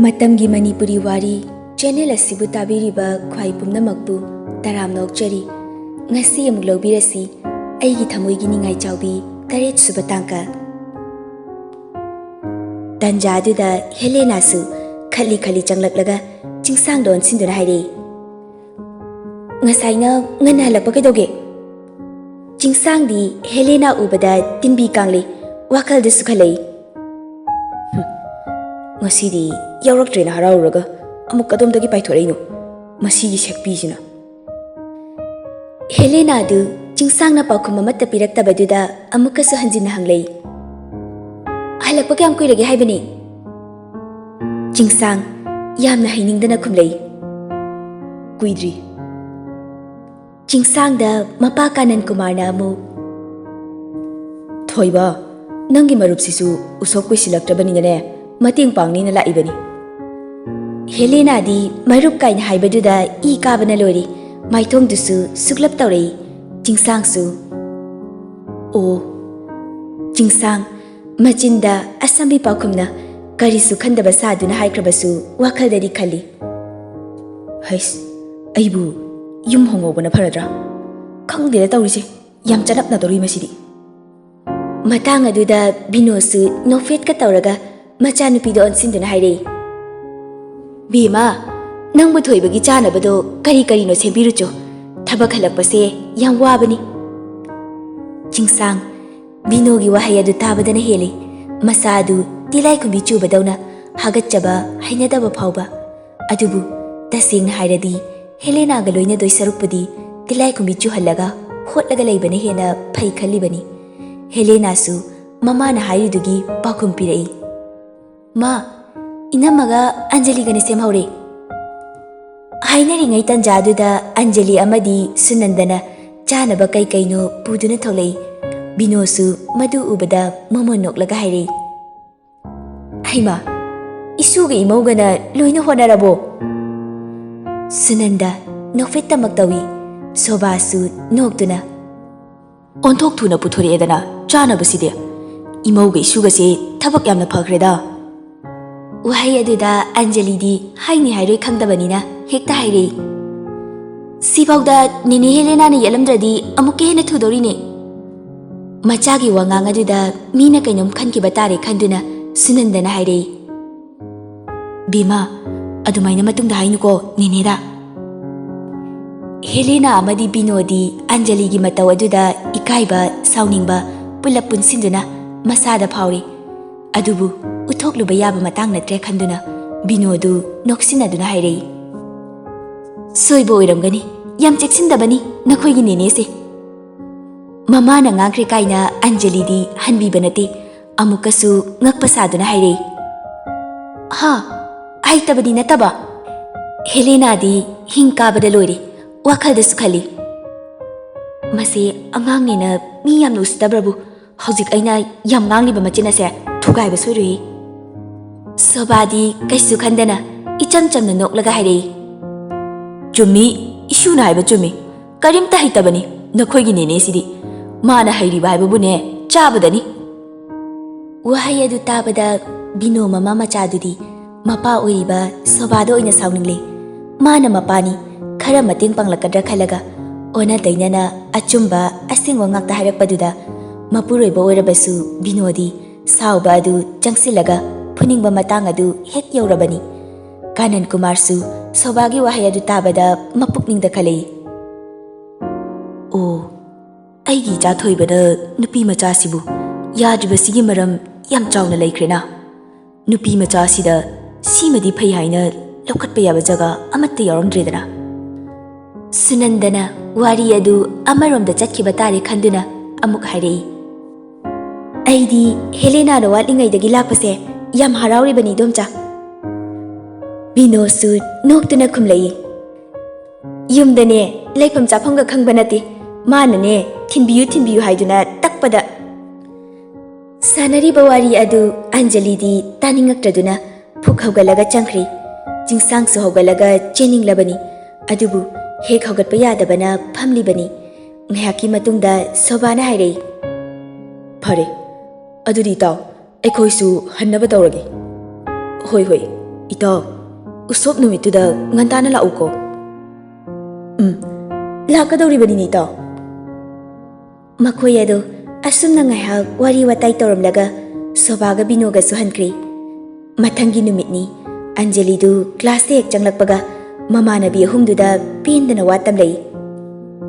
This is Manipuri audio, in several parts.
ꯃꯇꯝꯒꯤ ꯃꯅꯤꯄꯨꯔꯤ ꯋꯥꯔꯤ ꯆꯦꯅꯦꯜ ꯑꯁꯤꯕꯨ ꯇꯥꯕꯤꯔꯤꯕ ꯈ꯭ꯋꯥꯏ ꯄꯨꯝꯅꯃꯛꯄꯨ ꯇꯔꯥꯝꯅ ꯑꯣꯛꯆꯔꯤ꯫ ꯉꯁꯤ ꯑꯃꯨꯛ ꯂꯧꯕꯤꯔꯁꯤ ꯑꯩꯒꯤ ꯊꯃꯣꯏꯒꯤ ꯅꯤꯡꯉꯥꯏ ꯆꯥꯎꯕꯤ 8ꯁꯨꯕ ꯇꯥꯡꯀꯛ꯫ ꯇꯟꯖꯥꯗꯨꯗ ꯍꯦꯂꯦꯅꯥꯁꯨ ꯈꯠꯂꯤ ꯆꯪꯂꯛꯂꯒ ꯆꯤꯡꯁꯥꯡꯗ ꯑꯣꯟꯁꯤꯟꯗꯨꯅ ꯍꯥꯏꯔꯛꯏ, ꯉꯁꯥꯏꯅ ꯉꯟꯅ ꯍꯜꯂꯛꯄ ꯀꯩꯗꯧꯒꯦ? ꯆꯤꯡꯁꯥꯡꯗꯤ ꯍꯦꯂꯦꯅꯥ ꯎꯕꯗ ꯇꯤꯟꯕꯤ ꯀꯥꯡꯂꯤ, ꯋꯥꯈꯜꯗ ꯁꯨꯈꯠꯂꯛꯏ꯫ ꯉꯁꯤꯗꯤ ꯌꯥꯎꯔꯛꯇ꯭ꯔꯦꯅ ꯍꯔꯥꯎꯔꯒ ꯑꯃꯨꯛ ꯀꯗꯣꯝꯗꯒꯤ ꯄꯥꯏꯊꯣꯔꯛꯏꯅꯣ ꯃꯁꯤꯒꯤ ꯁꯦꯛꯄꯤꯁꯤꯅ? ꯍꯦꯂꯦꯅꯥꯗꯨ ꯆꯤꯡꯁꯥꯡꯅ ꯄꯥꯎꯈꯨꯝ ꯑꯃꯠꯇ ꯄꯤꯔꯛꯇꯕꯗꯨꯗ ꯑꯃꯨꯛꯀꯁꯨ ꯍꯟꯖꯤꯟꯅ ꯍꯪꯂꯛꯏ, ꯍꯜꯂꯛꯄ ꯀꯌꯥꯝ ꯀꯨꯏꯔꯒꯦ ꯍꯥꯏꯕꯅꯤ? ꯆꯤꯡꯁꯥꯡ ꯌꯥꯝꯅ ꯍꯩꯅꯤꯡꯗꯅ ꯈꯨꯝꯂꯛꯏ, ꯀꯨꯏꯗ꯭ꯔꯤ꯫ ꯆꯤꯡꯁꯥꯡꯗ ꯃꯄꯥ ꯀꯥꯅꯟ ꯀꯨꯃꯥꯔꯅ ꯑꯃꯨꯛ, ꯊꯣꯏꯕ, ꯅꯪꯒꯤ ꯃꯔꯨꯞꯁꯤꯁꯨ ꯎꯁꯣꯞ ꯀꯨꯏꯁꯤꯜꯂꯛꯇ꯭ꯔꯕꯅꯤꯅꯅꯦ ꯃꯇꯦꯡ ꯄꯥꯡꯅꯤꯅ ꯂꯥꯛꯏꯕꯅꯤ꯫ ꯍꯦꯂꯦꯅꯥꯗꯤ ꯃꯔꯨꯞ ꯀꯥꯏꯅ ꯍꯥꯏꯕꯗꯨꯗ ꯏ ꯀꯥꯕꯅ ꯂꯣꯏꯔꯤ, ꯃꯥꯏꯊꯣꯡꯗꯨꯁꯨ ꯁꯨꯛꯂꯞ ꯇꯧꯔꯛꯏ꯫ ꯆꯤꯡꯁꯥꯡꯁꯨ ꯑꯣ꯫ ꯆꯤꯡꯁꯥꯡ ꯃꯆꯤꯟꯗ ꯑꯁꯝꯕꯤ ꯄꯥꯎꯈꯨꯝꯅ ꯀꯔꯤꯁꯨ ꯈꯟꯗꯕ ꯁꯥꯗꯨꯅ ꯍꯥꯏꯈ꯭ꯔꯕꯁꯨ ꯋꯥꯈꯜꯗꯗꯤ ꯈꯜꯂꯤ, ꯍꯩꯁ, ꯑꯩꯕꯨ ꯌꯨꯝ ꯍꯣꯡꯍꯧꯕꯅ ꯐꯔꯗ꯭ꯔꯥ? ꯈꯪꯗꯦꯗ ꯇꯧꯔꯤꯁꯦ, ꯌꯥꯝ ꯆꯅꯞꯅꯗꯧꯔꯤ ꯃꯁꯤꯗꯤ꯫ ꯃꯇꯥꯡ ꯑꯗꯨꯗ ꯕꯤꯅꯣꯁꯨ ꯅꯣꯛꯐꯦꯠꯀ ꯇꯧꯔꯒ ꯃꯆꯥꯅꯨꯄꯤꯗ ꯑꯣꯟꯁꯤꯟꯗꯨꯅ ꯍꯥꯏꯔꯛꯏ, ꯕꯦꯝꯃ, ꯅꯪꯕꯨ ꯊꯣꯏꯕꯒꯤ ꯆꯥꯅꯕꯗꯣ ꯀꯔꯤꯅꯣ ꯁꯦꯝꯕꯤꯔꯨꯆꯣ, ꯊꯕꯛ ꯍꯜꯂꯛꯄꯁꯦ ꯌꯥꯝ ꯋꯥꯕꯅꯤ꯫ ꯆꯤꯡꯁꯥꯡ ꯕꯤꯅꯣꯒꯤ ꯋꯥꯍꯩ ꯑꯗꯨ ꯇꯥꯕꯗꯅ ꯍꯦꯜꯂꯤ, ꯃꯁꯥꯗꯨ ꯇꯤꯂꯥꯏꯈꯨꯝꯕꯤ ꯆꯨꯕꯗꯧꯅ ꯍꯥꯒꯠꯆꯕ ꯍꯩꯅꯗꯕ ꯐꯥꯎꯕ꯫ ꯑꯗꯨꯕꯨ ꯇꯁꯦꯡꯅ ꯍꯥꯏꯔꯗꯤ ꯍꯦꯂꯦꯅꯥꯒ ꯂꯣꯏꯅꯗꯣꯏ ꯁꯔꯨꯛꯄꯨꯗꯤ ꯇꯤꯂꯥꯏꯈꯨꯝꯕꯤ ꯆꯨꯍꯜꯂꯒ ꯍꯣꯠꯂꯒ ꯂꯩꯕꯅ ꯍꯦꯟꯅ ꯐꯩ ꯈꯜꯂꯤꯕꯅꯤ꯫ ꯍꯦꯂꯦꯅꯥꯁꯨ ꯃꯃꯥꯅ ꯍꯥꯏꯔꯤꯗꯨꯒꯤ ꯄꯥꯎꯈꯨꯝ ꯄꯤꯔꯛꯏ, ꯃꯥ, ꯏꯅꯝꯃꯒ ꯑꯟꯖꯂꯤꯒꯅ ꯁꯦꯝꯍꯧꯔꯦ꯫ ꯍꯥꯏꯅꯔꯤꯉꯩ ꯇꯟꯖꯥꯗꯨꯗ ꯑꯟꯖꯂꯤ ꯑꯃꯗꯤ ꯁꯨꯅꯟꯗꯅ ꯆꯥꯅꯕ ꯀꯩꯅꯣ ꯄꯨꯗꯨꯅ ꯊꯣꯛꯂꯛꯏ꯫ ꯕꯤꯅꯣꯁꯨ ꯃꯗꯨ ꯎꯕꯗ ꯃꯃꯣꯟ ꯅꯣꯛꯂꯒ ꯍꯥꯏꯔꯛꯏ, ꯍꯩꯃꯥ, ꯏꯁꯨꯒ ꯏꯃꯧꯒꯅ ꯂꯣꯏꯅ ꯍꯣꯠꯅꯔꯕꯣ? ꯁꯨꯅꯟꯗ ꯅꯣꯛꯐꯦꯠꯇꯃꯛ ꯇꯧꯏ꯫ ꯁꯣꯚꯥꯁꯨ ꯅꯣꯛꯇꯨꯅ, ꯑꯣꯟꯊꯣꯛ ꯊꯨꯅ ꯄꯨꯊꯣꯔꯛꯑꯦꯗꯅ ꯆꯥꯅꯕꯁꯤꯗꯤ, ꯏꯃꯧꯒ ꯏꯁꯨꯒꯁꯦ ꯊꯕꯛ ꯌꯥꯝꯅ ꯐꯈ꯭ꯔꯦꯗ꯫ ꯋꯥꯍꯩ ꯑꯗꯨꯗ ꯑꯟꯖꯂꯤꯗꯤ ꯍꯥꯏꯅꯤ ꯍꯥꯏꯔꯣꯏ ꯈꯪꯗꯕꯅꯤꯅ ꯍꯦꯛꯇ ꯍꯥꯏꯔꯛꯏ, ꯁꯤꯐꯥꯎꯗ ꯅꯦꯅꯦ ꯍꯦꯂꯦꯅꯥꯅ ꯌꯦꯠꯂꯝꯗ꯭ꯔꯗꯤ ꯑꯃꯨꯛꯀ ꯍꯦꯟꯅ ꯊꯨꯗꯧꯔꯤꯅꯦ꯫ ꯃꯆꯥꯒꯤ ꯋꯥꯉꯥꯡ ꯑꯗꯨꯗ ꯃꯤꯅ ꯀꯩꯅꯣꯝ ꯈꯟꯈꯤꯕ ꯇꯥꯔꯦ ꯈꯟꯗꯨꯅ ꯁꯨꯅꯟꯗꯅ ꯍꯥꯏꯔꯛꯏ, ꯕꯦꯝꯃ, ꯑꯗꯨꯃꯥꯏꯅ ꯃꯇꯨꯡꯗ ꯍꯥꯏꯅꯨꯀꯣ ꯅꯦꯅꯦꯗ꯫ ꯍꯦꯂꯦꯅꯥ ꯑꯃꯗꯤ ꯕꯤꯅꯣꯗꯤ ꯑꯟꯖꯂꯤꯒꯤ ꯃꯇꯧ ꯑꯗꯨꯗ ꯏꯀꯥꯏꯕ ꯁꯥꯎꯅꯤꯡꯕ ꯄꯨꯂꯞ ꯄꯨꯟꯁꯤꯟꯗꯨꯅ ꯃꯁꯥꯗ ꯐꯥꯎꯔꯤ꯫ ꯑꯗꯨꯕꯨ ꯎꯠꯊꯣꯛꯂꯨꯕ ꯌꯥꯕ ꯃꯇꯥꯡ ꯅꯠꯇ꯭ꯔꯦ ꯈꯟꯗꯨꯅ ꯕꯤꯅꯣꯗꯨ ꯅꯣꯛꯁꯤꯟꯅꯗꯨꯅ ꯍꯥꯏꯔꯛꯏ, ꯁꯣꯏꯕ ꯑꯣꯏꯔꯝꯒꯅꯤ, ꯌꯥꯝ ꯆꯦꯛꯁꯤꯟꯗꯕꯅꯤ ꯅꯈꯣꯏꯒꯤ ꯅꯦꯅꯦꯁꯦ꯫ ꯃꯃꯥꯅ ꯉꯥꯡꯈ꯭ꯔꯦ ꯀꯥꯏꯅ ꯑꯟꯖꯂꯤꯗꯤ ꯍꯟꯕꯤꯕ ꯅꯠꯇꯦ, ꯑꯃꯨꯛꯀꯁꯨ ꯉꯛꯄ ꯁꯥꯗꯨꯅ ꯍꯥꯏꯔꯛꯏ, ꯍꯥ, ꯍꯩꯇꯕꯗꯤ ꯅꯠꯇꯕ꯫ ꯍꯦꯂꯦꯅꯥꯗꯤ ꯍꯤꯡ ꯀꯥꯕꯗ ꯂꯣꯏꯔꯦ, ꯋꯥꯈꯜꯗꯁꯨ ꯈꯜꯂꯤ, ꯃꯁꯦ ꯑꯉꯥꯡꯅꯦꯅ ꯃꯤ ꯌꯥꯝꯅ ꯎꯁꯤꯠꯇꯕ꯭ꯔꯕꯨ? ꯍꯧꯖꯤꯛ ꯑꯩꯅ ꯌꯥꯝ ꯉꯥꯡꯂꯤꯕ ꯃꯆꯤꯟ ꯑꯁꯦ ꯊꯨꯒꯥꯏꯕ ꯁꯣꯏꯔꯣꯏ꯫ ꯁꯣꯚꯥꯗꯤ ꯀꯩꯁꯨ ꯈꯟꯗꯅ ꯏꯆꯝ ꯆꯝꯅ ꯅꯣꯛꯂꯒ ꯍꯥꯏꯔꯛꯏ, ꯆꯨꯝꯃꯤ, ꯏꯁꯨꯅ ꯍꯥꯏꯕ ꯆꯨꯝꯃꯤ, ꯀꯔꯤꯝꯇ ꯍꯩꯇꯕꯅꯤ ꯅꯈꯣꯏꯒꯤ ꯅꯦꯅꯦꯁꯤꯗꯤ, ꯃꯥꯅ ꯍꯩꯔꯤꯕ ꯍꯥꯏꯕꯕꯨꯅꯦ ꯆꯥꯕꯗꯅꯤ꯫ ꯋꯥꯍꯩ ꯑꯗꯨ ꯇꯥꯕꯗ ꯕꯤꯅꯣ ꯃꯃꯥ ꯃꯆꯥꯗꯨꯗꯤ ꯃꯄꯥ ꯑꯣꯏꯔꯤꯕ ꯁꯣꯚꯥꯗ ꯑꯣꯏꯅ ꯁꯥꯎꯅꯤꯡꯂꯦ꯫ ꯃꯥꯅ ꯃꯄꯥꯅꯤ, ꯈꯔ ꯃꯇꯦꯡ ꯄꯥꯡꯂꯛꯀꯗ꯭ꯔꯥ ꯈꯜꯂꯒ ꯑꯣꯟꯅ ꯇꯩꯅꯅ ꯑꯆꯨꯝꯕ ꯑꯁꯦꯡꯕ ꯉꯥꯛꯇ ꯍꯥꯏꯔꯛꯄꯗꯨꯗ ꯃꯄꯨꯔꯣꯏꯕ ꯑꯣꯏꯔꯕꯁꯨ ꯕꯤꯅꯣꯗꯤ ꯁꯥꯎꯕ ꯑꯗꯨ ꯆꯪꯁꯤꯜꯂꯒ ꯐꯨꯅꯤꯡꯕ ꯃꯇꯥꯡ ꯑꯗꯨ ꯍꯦꯛ ꯌꯧꯔꯕꯅꯤ꯫ ꯀꯥꯅꯟ ꯀꯨꯃꯥꯔꯁꯨ ꯁꯣꯚꯥꯒꯤ ꯋꯥꯍꯩ ꯑꯗꯨ ꯇꯥꯕꯗ ꯃꯄꯨꯛꯅꯤꯡꯗ ꯈꯜꯂꯛꯏ, ꯑꯣ, ꯑꯩꯒꯤ ꯏꯆꯥ ꯊꯣꯏꯕꯅ ꯅꯨꯄꯤ ꯃꯆꯥꯁꯤꯕꯨ ꯌꯥꯗ꯭ꯔꯤꯕꯁꯤꯒꯤ ꯃꯔꯝ ꯌꯥꯝ ꯆꯥꯎꯅ ꯂꯩꯈ꯭ꯔꯦꯅ꯫ ꯅꯨꯄꯤ ꯃꯆꯥꯁꯤꯗ ꯁꯤꯃꯗꯤ ꯐꯩ ꯍꯥꯏꯅ ꯂꯧꯈꯠꯄ ꯌꯥꯕ ꯖꯒꯥ ꯑꯃꯠꯇ ꯌꯥꯎꯔꯝꯗ꯭ꯔꯦꯗꯅ꯫ ꯁꯨꯅꯟꯗꯅ ꯋꯥꯔꯤ ꯑꯗꯨ ꯑꯃꯔꯣꯝꯗ ꯆꯠꯈꯤꯕ ꯇꯥꯔꯦ ꯈꯟꯗꯨꯅ ꯑꯃꯨꯛ ꯍꯥꯏꯔꯛꯏ, ꯑꯩꯗꯤ ꯍꯦꯂꯦꯅꯥꯅ ꯋꯥꯠꯂꯤꯉꯩꯗꯒꯤ ꯂꯥꯛꯄꯁꯦ ꯌꯥꯝ ꯍꯔꯥꯎꯔꯤꯕꯅꯤ ꯏꯗꯣꯝꯆꯥ꯫ ꯕꯤꯅꯣꯁꯨ ꯅꯣꯛꯇꯨꯅ ꯈꯨꯝꯂꯛꯏ, ꯌꯨꯝꯗꯅꯦ ꯂꯩꯐꯝ ꯆꯥꯐꯝꯒ ꯈꯪꯕ ꯅꯠꯇꯦ, ꯃꯥꯅꯅꯦ ꯊꯤꯟꯕꯤꯌꯨ ꯍꯥꯏꯗꯨꯅ ꯇꯛꯄꯗ꯫ ꯁꯥꯟꯅꯔꯤꯕ ꯋꯥꯔꯤ ꯑꯗꯨ ꯑꯟꯖꯂꯤꯗꯤ ꯇꯥꯅꯤꯡꯉꯛꯇ꯭ꯔꯗꯨꯅ ꯐꯨꯛ ꯍꯧꯒꯠꯂꯒ ꯆꯪꯈ꯭ꯔꯤ꯫ ꯆꯤꯡꯁꯥꯡꯁꯨ ꯍꯧꯒꯠꯂꯒ ꯆꯦꯟꯅꯤꯡꯂꯕꯅꯤ, ꯑꯗꯨꯕꯨ ꯍꯦꯛ ꯍꯧꯒꯠꯄ ꯌꯥꯗꯕꯅ ꯐꯝꯂꯤꯕꯅꯤ꯫ ꯉꯥꯏꯍꯥꯛꯀꯤ ꯃꯇꯨꯡꯗ ꯁꯣꯚꯥꯅ ꯍꯥꯏꯔꯛꯏ, ꯐꯔꯦ, ꯑꯗꯨꯗꯤ ꯏꯇꯥꯎ, ꯑꯩꯈꯣꯏꯁꯨ ꯍꯟꯅꯕ ꯇꯧꯔꯒꯦ꯫ ꯍꯣꯏ, Ito, usop numittuda ngantana lauko. Lakadawribani nito. Makoy ado, asum na ngayhag wari watay toramlaga sobaga binoga suhankri. Matanggi numit ni, Anjali du class ek changlakpaga mamanabi ahumduda pindana watam lay.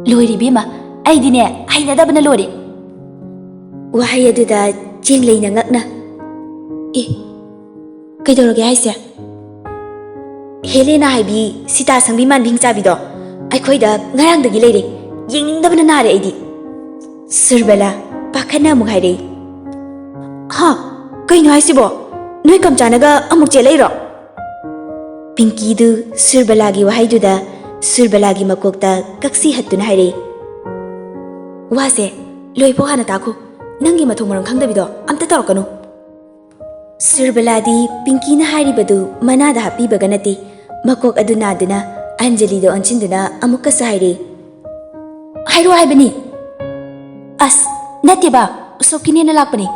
Lori bima, ay dine, ay nadaba na lori. Wahay aduda jenglay na ngakna. Kaidawrage haisya? Helena haibi sita sangbi manbing sabido. Ay koida ngarangdagi layre, yengningdaba na nare aidi. Sirbala, pakana mong hayre. Ha, kaino haisibo? Noy kamchanaga amuk chelayro. Pinky du Sirbalagi wahayduda Sirbalagi makokta kaksi hattuna hayre. Wase, loipo hana tako, nangi mathong marang khangdabido amta tawrakanu. Sirbaladi Pinky na hairibadu manada hapibaga nati, makok aduna aduna Anjali do anchinduna amukka sa hayre. Hayro haibani. As, nati ba? Usop kini na lakpani.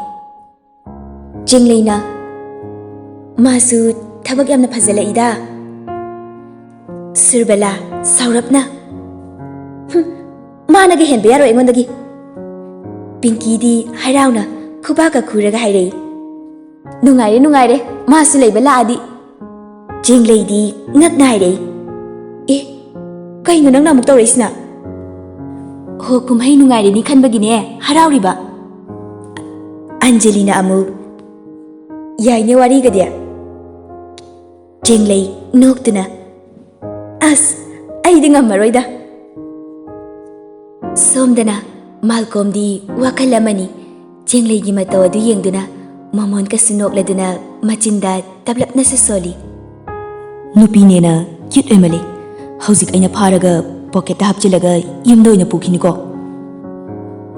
Jinglay na. Masu tabag yam na pazala ida. Sirbala, saurap na. Maanagi hen biyaro engondagi. Pinky di hayraw na, kubaga kuraga hayre. Nungayre, masu laybala adi. Jinglay di ngat na hayre. Kaino nang namuk tawrais na? Ho kumhay nungayre ni khanbagi ne, haraw riba. Anjali na amuk. Yay ne wari gadya. Jinglay noktuna. As, ay di nga maroida. Somdana, Malcolm di wakalamani. Jinglay gi matawa du yengduna, mamon ka sunokladuna, machinda tablap na susoli. Nupine na, cute emali. Hauzik ay naparaga, pocket hapchilaga, yumdoy na pukiniko.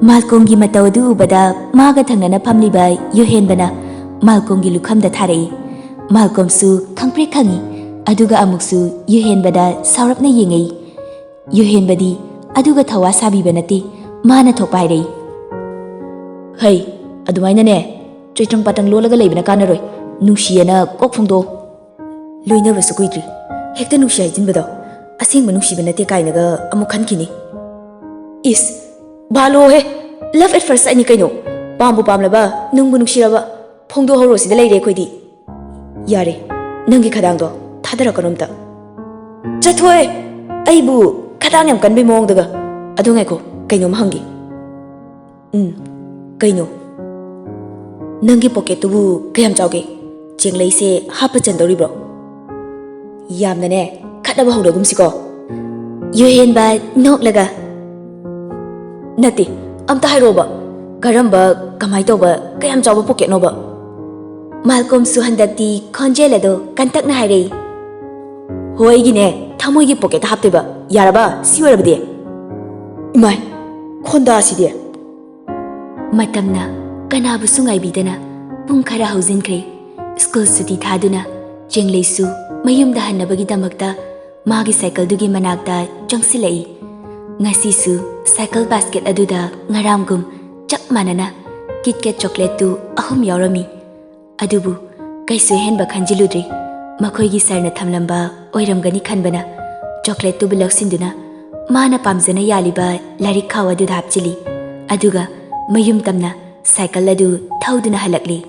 Malcolm gi matawa du ubada, magatang na napamliba, yuhen bana, Malcolm gi lukham da tharai. Malcolm su khangpri khangi. Aduga amuksu yuhenbada saurapna yengai. Yuhenbadi aduga thawa sabiba nati mana thokpa hairei. Hey, adumaina ne, choitrang patang lolaga leibana kanaroi. Nungshiyana kok phongdo. Loinabasu kuidri. Hekta nungshi haijinbado. Asengba nungsiba nate kainaga amuk khankini. Is, balo he. Love at first sight ni kaino. Pambu pamlaba, nungbu nungshiraba. Phongdo horo sida leire koidi. Yare, nangi khadangdo. 타더라거놈다. 자토에 아이부 가당냠 간비 모ong다가 아동에고 가이놈 한기. 가이노. 능기 포켓두부 그얌 자오게 징레이세 하프 쩐더리브로. 얌나네 카다바 호러금시고. 유헨바 녹라가. 나티 암타 하이로바. 가람바 가마이토바 그얌 자오바 포켓노바. Malcolm su handakti khonjelado kantakna hairei. Hoigine thamoigi pocket hapteba yaraba siwarabde. Imai khonda aside. Matamna kanabu sungai bidana pung khara haujinkre. School suti thaduna jenglei su mayumda hannabagi damakta magi cycle dugi manakta changsilai. Ngasi su cycle basket aduda ngaramgum chak manana KitKat chocolate tu ahum yaurami. Adubu kaisu henba khanjiludri makhoigi sarna thamlamba oiramgani khanbana chocolate tu bilaksinduna mana pamjana yaliba larik khawa du hapchili aduga mayum tamna cycle adu thauduna halakli.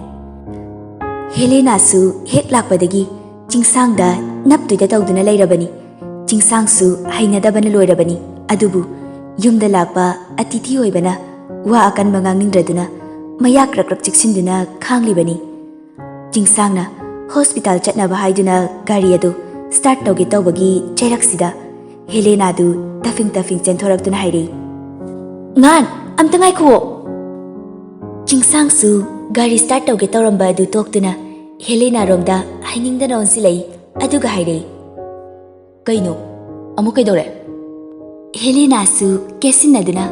Helena su hek lakpadagi chingsang da naptuida tawduna lairabani. Chingsang su hainadabana loirabani. Adubu yumda lakpa atithi oibana wa akan mangangingraduna mayak rakrak chiksinduna khanglibani. Chingsangna hospital chatnaba haiduna gari adu start tawge tawbagi chairaksida Helena du tafing chenthoraktuna hairi. Ngan amta ngaikho. Chingsang su gari start tawge tawramba adu toktuna Helena romda hainingdana onsilai aduga hairi. Kaino amu kaidore? Helena su kesinaduna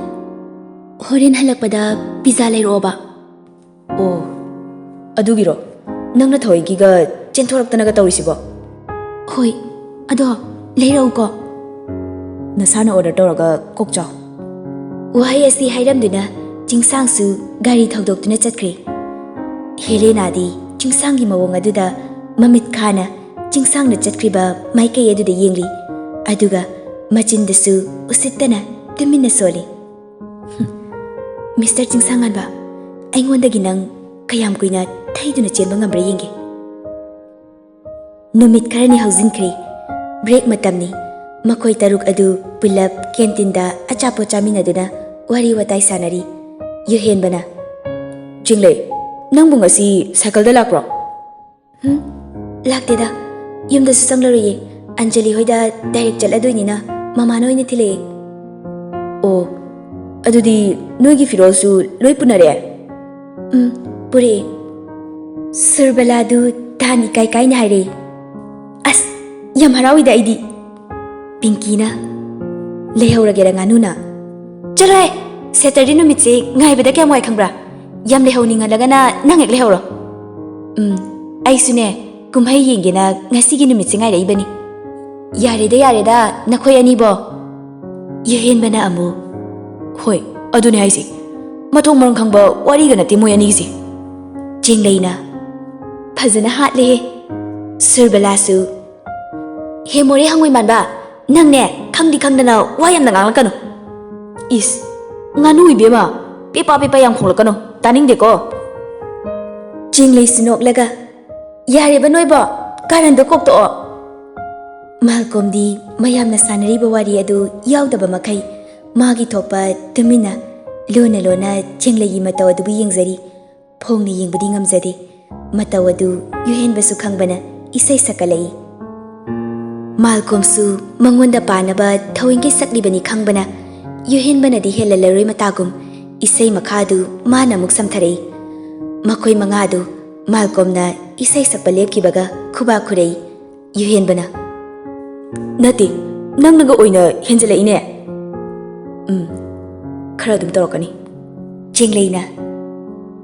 horen halakpada pizza lairoba. Oh adugiro nangna thoigiga chenthoraktanaga tawrisibo. Hoi ado leirauko nasana order tawraga kokcha. Wahai asi hairamduna chingsang su gari thaudoktuna chatkre. Helena di chingsang gi mawong aduda mamit khana ꯆꯤꯡꯁꯥꯡꯅ ꯆꯠꯈ꯭ꯔꯤꯕ ꯃꯥꯏꯀꯩ ꯑꯗꯨꯗ ꯌꯦꯡꯂꯤ ꯑꯗꯨꯒ ꯃꯆꯤꯟꯗꯁꯨ ꯎꯁꯤꯠꯇꯅ ꯇꯨꯃꯤꯟꯅ ꯁꯣꯜꯂꯤ꯫ ꯃꯤꯁꯇꯔ ꯆꯤꯡꯁꯥꯡꯉꯥꯟꯕ, ꯑꯩꯉꯣꯟꯗꯒꯤ ꯅꯪ ꯀꯌꯥꯝ ꯀꯨꯏꯅ ꯊꯩꯗꯨꯅ ꯆꯦꯟꯕ ꯉꯝꯕ꯭ꯔꯥ ꯌꯦꯡꯒꯦ꯫ ꯅꯨꯃꯤꯠ ꯈꯔꯅꯤ ꯍꯧꯖꯤꯟꯈ꯭ꯔꯦ꯫ ꯕ꯭ꯔꯦꯛ ꯃꯇꯝꯅꯤ꯫ ꯃꯈꯣꯏ ꯇꯔꯨꯛ ꯑꯗꯨ ꯄꯨꯜꯂꯞ ꯀꯦꯟꯇꯤꯟꯗ ꯑꯆꯥꯄꯣꯠ ꯆꯥꯃꯤꯟꯅꯗꯨꯅ ꯋꯥꯔꯤ ꯋꯥꯇꯥꯏ ꯁꯥꯟꯅꯔꯤ꯫ ꯌꯨꯍꯦꯟꯕꯅ, ꯆꯤꯡꯂꯩ, ꯅꯪꯕꯨ ꯉꯁꯤ ꯁꯥꯏꯀꯜꯗ ꯂꯥꯛꯄ꯭ꯔꯣ? ꯂꯥꯛꯇꯦꯗ, ꯌꯨꯝꯗꯁꯨ ꯆꯪꯂꯔꯣꯏꯌꯦ꯫ ꯑꯟꯖꯂꯤ ꯍꯣꯏꯗ ꯗꯥꯏꯔꯦꯛ ꯆꯠꯂꯗꯣꯏꯅꯤꯅ ꯃꯃꯥꯅ ꯑꯣꯏꯅ ꯊꯤꯜꯂꯛꯑꯦ꯫ ꯑꯣ, ꯑꯗꯨꯗꯤ ꯅꯣꯏꯒꯤ ꯐꯤꯔꯣꯜꯁꯨ ꯂꯣꯏ ꯄꯨꯅꯔꯦ? ꯄꯨꯔꯛꯑꯦ꯫ ꯁꯨꯔꯕꯂꯥꯗꯨ ꯇꯥꯟ ꯏꯀꯥꯏ ꯀꯥꯏꯅ ꯍꯥꯏꯔꯛꯏ꯫ ꯑꯁ, ꯌꯥꯝ ꯍꯔꯥꯎꯏꯗ ꯑꯩꯗꯤ꯫ ꯄꯤꯡꯀꯤꯅ, ꯂꯩꯍꯧꯔꯒꯦꯔ ꯉꯥꯅꯨꯅ? ꯆꯠꯂꯣꯍꯦ, ꯁꯦꯇꯔꯗꯦ ꯅꯨꯃꯤꯠꯁꯦ ꯉꯥꯏꯕꯗ ꯀꯌꯥꯝ ꯋꯥꯏ ꯈꯪꯕ꯭ꯔꯥ? ꯌꯥꯝ ꯂꯩꯍꯧꯅꯤꯡꯍꯜꯂꯒꯅ ꯅꯪ ꯍꯦꯛ ꯂꯩꯍꯧꯔꯣ꯫ ꯑꯩꯁꯨꯅꯦ ꯀꯨꯝꯍꯩ ꯌꯦꯡꯒꯦꯅ ꯉꯁꯤꯒꯤ ꯅꯨꯃꯤꯠꯁꯦ ꯉꯥꯏꯔꯛꯏꯕꯅꯤ꯫ ꯌꯥꯔꯦꯗ ꯅꯈꯣꯏ ꯑꯅꯤꯕꯣ꯫ ꯌꯨꯍꯦꯟꯕꯅ ꯑꯃꯨꯛ, ꯍꯣꯏ, ꯑꯗꯨꯅꯦ ꯍꯥꯏꯁꯦ꯫ ꯃꯊꯣꯡ ꯃꯔꯝ ꯈꯪꯕ ꯋꯥꯔꯤꯒ ꯅꯠꯇꯦ ꯃꯣꯏ ꯑꯅꯤꯒꯤꯁꯦ꯫ ꯆꯤꯡꯂꯩꯅ, ꯐꯖꯅ ꯍꯥꯠꯂꯦꯍꯦ꯫ ꯁꯨꯔꯕꯂꯥꯁꯨ, ꯍꯦ ꯃꯣꯔꯦ ꯍꯪꯉꯣꯏ ꯃꯥꯟꯕ, ꯅꯪꯅꯦ ꯈꯪꯗꯤ ꯈꯪꯗꯅ ꯋꯥ ꯌꯥꯝꯅ ꯉꯥꯡꯂꯛꯀꯅꯨ꯫ ꯏꯁ, ꯉꯥꯅꯨ ꯏꯕꯦꯝꯃ, ꯄꯦꯄꯥ ꯌꯥꯝ ꯈꯣꯡꯂꯛꯀꯅꯨ, ꯇꯥꯅꯤꯡꯗꯦꯀꯣ꯫ ꯆꯤꯡꯂꯩꯁꯨ ꯅꯣꯛꯂꯒ, ꯌꯥꯔꯦꯕ ꯅꯣꯏꯕꯣ, ꯀꯥꯔꯟꯗꯣ ꯀꯣꯛꯇꯣꯛꯑꯣ꯫ ꯃꯥꯜꯀꯣꯝꯗꯤ ꯃꯌꯥꯝꯅ ꯁꯥꯟꯅꯔꯤꯕ ꯋꯥꯔꯤ ꯑꯗꯨ ꯌꯥꯎꯗꯕ ꯃꯈꯩ ꯃꯥꯒꯤ ꯊꯣꯛꯄ ꯇꯨꯃꯤꯟꯅ ꯂꯣꯟꯅ ꯆꯤꯡꯂꯩꯒꯤ ꯃꯇꯧ ꯑꯗꯨꯕꯨ ꯌꯦꯡꯖꯔꯤ꯫ ꯐꯣꯡꯅ ꯌꯦꯡꯕꯗꯤ ꯉꯝꯖꯗꯦ꯫ ꯃꯇꯧ ꯑꯗꯨ ꯌꯨꯍꯦꯟꯕꯁꯨ ꯈꯪꯕꯅ ꯏꯁꯩ ꯁꯛꯀꯠꯂꯛꯏ꯫ ꯃꯥꯜꯀꯣꯝꯁꯨ ꯃꯉꯣꯟꯗ ꯄꯥꯅꯕ ꯊꯧꯑꯣꯏꯡꯀꯤ ꯁꯛꯂꯤꯕꯅꯤ ꯈꯪꯕꯅ ꯌꯨꯍꯦꯟꯕꯅꯗꯤ ꯍꯦꯜꯂꯜꯂꯔꯣꯏ ꯃꯇꯥꯒꯨꯝ ꯏꯁꯩ ꯃꯈꯥꯗꯨ ꯃꯥꯅ ꯑꯃꯨꯛ ꯁꯝꯊꯔꯛꯏ꯫ ꯃꯈꯣꯏ ꯃꯉꯥꯗꯨ ꯃꯥꯜꯀꯣꯝꯅ ꯏꯁꯩ ꯁꯛꯄ ꯂꯦꯞꯈꯤꯕꯒ ꯈꯨꯕꯥꯛ ꯈꯨꯔꯛꯏ꯫ ꯌꯨꯍꯦꯟꯕꯅ, ꯅꯠꯇꯦ, ꯅꯪꯅꯒ ꯑꯣꯏꯅ ꯍꯦꯟꯖꯜꯂꯛꯏꯅꯦ꯫ ꯈꯔ ꯑꯗꯨꯝ ꯇꯧꯔꯛꯀꯅꯤ꯫ ꯆꯤꯡꯂꯩꯅ,